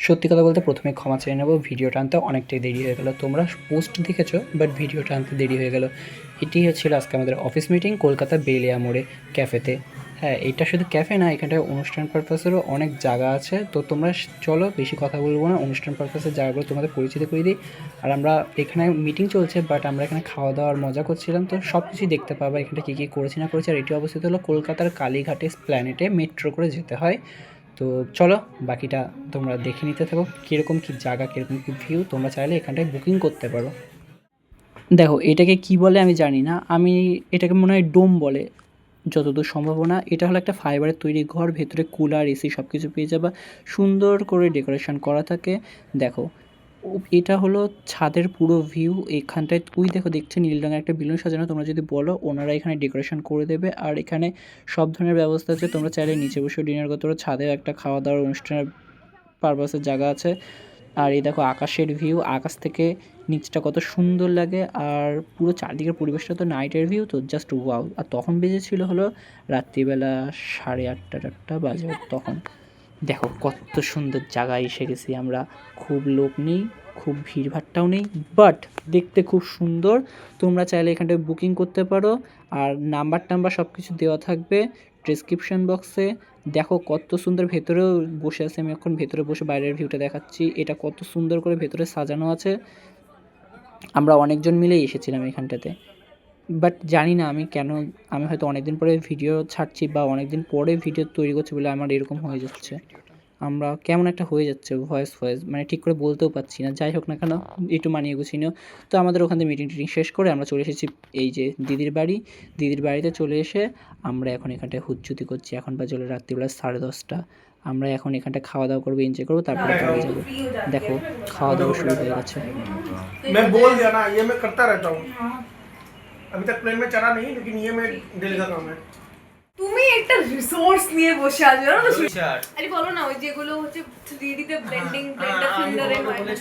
সত্যি কথা বলতে প্রথমে ক্ষমা চেয়ে নেব, ভিডিওটা আনতে অনেকটাই দেরি হয়ে গেল। তোমরা পোস্ট দেখেছো, বাট ভিডিওটা আনতে দেরি হয়ে গেল। এটি হচ্ছিল আজকে আমাদের অফিস মিটিং কলকাতা বেলিয়া মোড়ে ক্যাফেতে। হ্যাঁ, এটা শুধু ক্যাফে না, এখানটায় অনুষ্ঠান পারপাসেরও অনেক জায়গা আছে। তো তোমরা চলো, বেশি কথা বলবো না, অনুষ্ঠান পারপাসের জায়গাগুলো তোমাদের পরিচিত করে দিই। আর আমরা এখানে মিটিং চলছে, বাট আমরা এখানে খাওয়া দাওয়ার মজা করছিলাম। তো সব কিছুই দেখতে পাবা এখানটা কী কী করেছি না করেছি। আর এটি অবস্থিত হলো কলকাতার কালীঘাটে প্ল্যানেটে, মেট্রো করে যেতে হয়। তো চলো বাকিটা তোমরা দেখে নিতে থাকো, কীরকম কী জায়গা, কীরকম কী ভিউ। তোমরা চাইলে এখানটায় বুকিং করতে পারো। দেখো এটাকে কি বলে আমি জানি না, আমি এটাকে মনে হয় ডোম বলে যতদূর সম্ভাবনা। এটা হলো একটা ফাইবারের তৈরি ঘর, ভেতরে কুলার, এসি সব কিছু পেয়ে যাবা, সুন্দর করে ডেকোরেশন করা থাকে। দেখো এটা হলো ছাদের পুরো ভিউ। এখানটায় তুই দেখো, দেখছে নীল রঙের একটা বেলুন সাজানো। তোমরা যদি বলো, ওনারা এখানে ডেকোরেশন করে দেবে। আর এখানে সব ধরনের ব্যবস্থা আছে, তোমরা চাইলে নিচে বসে ডিনার করতে পারো। ছাদে একটা খাওয়া দাওয়ার অনুষ্ঠানের পারপাসের জায়গা আছে। আর এই দেখো আকাশের ভিউ, আকাশ থেকে নিচটা কত সুন্দর লাগে। আর পুরো চারদিকের পরিবেশটা তো নাইটের ভিউ, তো জাস্ট ওয়াও। আর তখন বেজেছিল হলো রাত্রিবেলা 8:30-9 বাজে তখন। দেখো কত সুন্দর জায়গায় এসে গেছি আমরা। খুব লোক নেই, খুব ভিড়ভাট্টাও নেই, বাট দেখতে খুব সুন্দর। তোমরা চাইলে এখানটায় বুকিং করতে পারো। আর নাম্বার সব কিছু দেওয়া থাকবে ডেসক্রিপশন বক্সে। দেখো কত সুন্দর, ভেতরেও বসে আছে। আমি এখন ভেতরে বসে বাইরের ভিউটা দেখাচ্ছি। এটা কত সুন্দর করে ভেতরে সাজানো আছে। আমরা অনেকজন মিলেই এসেছিলাম এখানটাতে, বাট জানি না আমি কেন, আমি হয়তো অনেক দিন পরে ভিডিও ছাড়ছি বা অনেক দিন পরে ভিডিও তৈরি করছি বলে আমার এরকম হয়ে যাচ্ছে। আমরা কেমন একটা হয়ে যাচ্ছে ভয়েস মানে ঠিক করে বলতেও পারছি না। যাই হোক না কেন, একটু মানিয়ে গুছিয়ে নিও। তো আমাদের ওখান থেকে মিটিং টিটিং শেষ করে আমরা চলে এসেছি এই যে দিদির বাড়ি। দিদির বাড়িতে চলে এসে আমরা এখন এখানটায় হুজ্জুতি করছি। এখন বাজে হলো রাত্রিবেলা 10:30। আমরা এখন এখানটায় খাওয়া দাওয়া করবো, এনজয় করবো, তারপরে চলে যাবো। দেখো খাওয়া দাওয়া শুরু হয়ে গেছে। मैं बोल दिया ना, ये मैं करता रहता हूँ। अभी तक प्लेन में चढ़ा नहीं, लेकिन ये मेरे डेली का काम है। তুমি একটা রিসোর্স নিয়ে বসে আছো জানো তো? আরে বলো না, ওই যেগুলো হচ্ছে 3D তে ব্লেন্ডিং ব্লেন্ডার ফিঙ্গারে হয় না।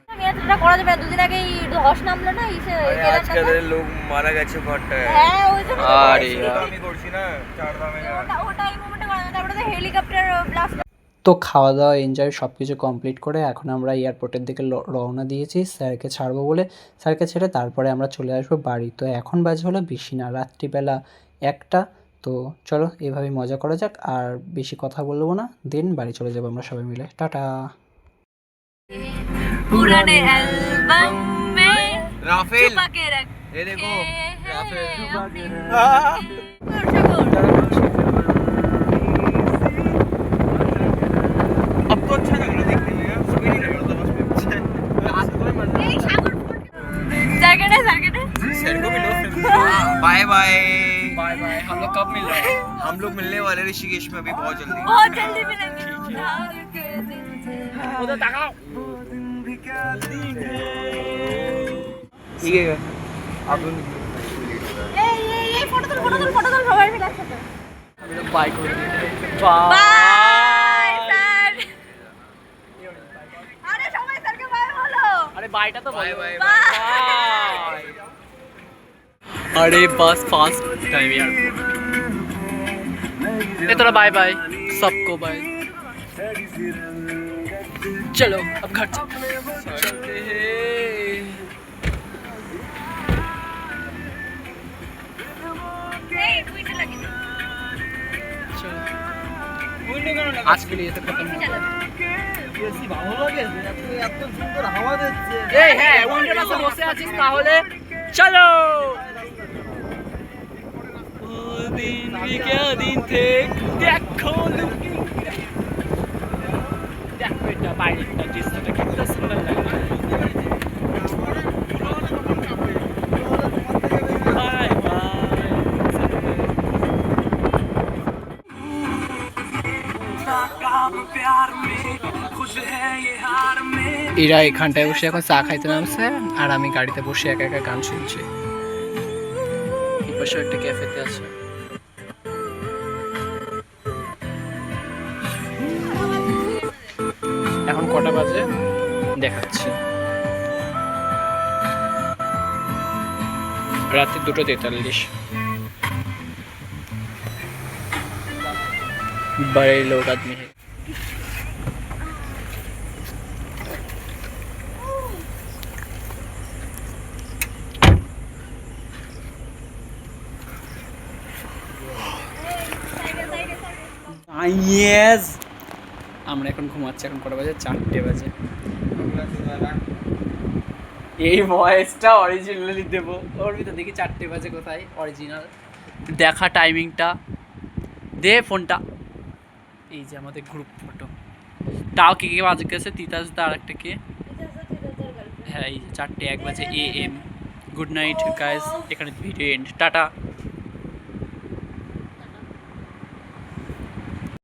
হ্যাঁ এটা করা যাবে। দুদিন আগে ধস নামলো না ইসে আজকাল লোক মারা গেছে ঘরটায়। হ্যাঁ ওই জন্য আরে আমি করছি না চার দামে ওটা এই মোমেন্টে করা যাবে। তারপরে তো হেলিকপ্টার ব্লাস্ট। তো খাওয়া দাওয়া এনজয় সব কিছু কমপ্লিট করে এখন আমরা এয়ারপোর্টের দিকে রওনা দিয়েছি স্যারকে ছাড়বো বলে। স্যারকে ছেড়ে তারপরে আমরা চলে আসবো বাড়ি। তো এখন বাজে হলো বেশি না, রাত্রিবেলা 1টা। তো চলো এভাবেই মজা করা যাক, আর বেশি কথা বলবো না, দেন বাড়ি চলে যাবো আমরা সবাই মিলে। টাটা। पुराने एल्बम में राफेल छुपा के रख। ये देखो राफेल छुपा के अब तो अच्छा लग रहा देखने में यार, सभी नहीं लग रहा था बस में अच्छा रात को मजा এই সাগর জায়গাটা सर को मिलो बाय बाय बाय बाय। हम लोग कब मिल रहे हैं? हम लोग मिलने वाले ऋषिकेश में अभी बहुत जल्दी मिलेंगे। उधर ताकाओ ठीक है अब এই ফটো তুল সবাই মিলে একসাথে। अभी लोग बाय कर रहे हैं। Bye sir. আরে সবাই স্যারকে বাই বলো। अरे बायटा तो बाय बाय बाय। अरे बस फास्ट टाइम यार। ये थोड़ा बाय बाय सबको बाय। चलो अब घर चलते हैं। এই টুইটার লাগি। आज के लिए तो खत्म हो गया। এই হ্যাঁ উইন্ডোর কাছে বসে আছিস তাহলে চলো। ও দিন क्या दिन थे দেখো দেখো এটা বাইরেটা দৃশ্যটা কত সুন্দর লাগে। বাই এরা এখানটায় বসে এখন চা খাইতে নামছে, আর আমি গাড়িতে বসে একা একা গান শুনছি। এই পাশে একটা ক্যাফেতে আছে। এখন কটা বাজে দেখাচ্ছি, রাত্রি 2:43। बड़े लोग आदमी है। ইয়েস আমরা এখন ঘুমাচ্ছি, এখন কটা বাজে? 4টে বাজে। এই ভয়েসটা অরিজিনালি দেবো ওর ভিতর, দেখি 4টে বাজে কোথায় অরিজিনাল দেখা টাইমিংটা। দে ফোনটা। এই যে আমাদের গ্রুপ ফটো, তাও কে কে বাজে গেছে? তিতাস দা আর একটা কে? হ্যাঁ এই যে 4:01 AM। গুড নাইট গাইস, এখানে ভিডিও এন্ড, টাটা।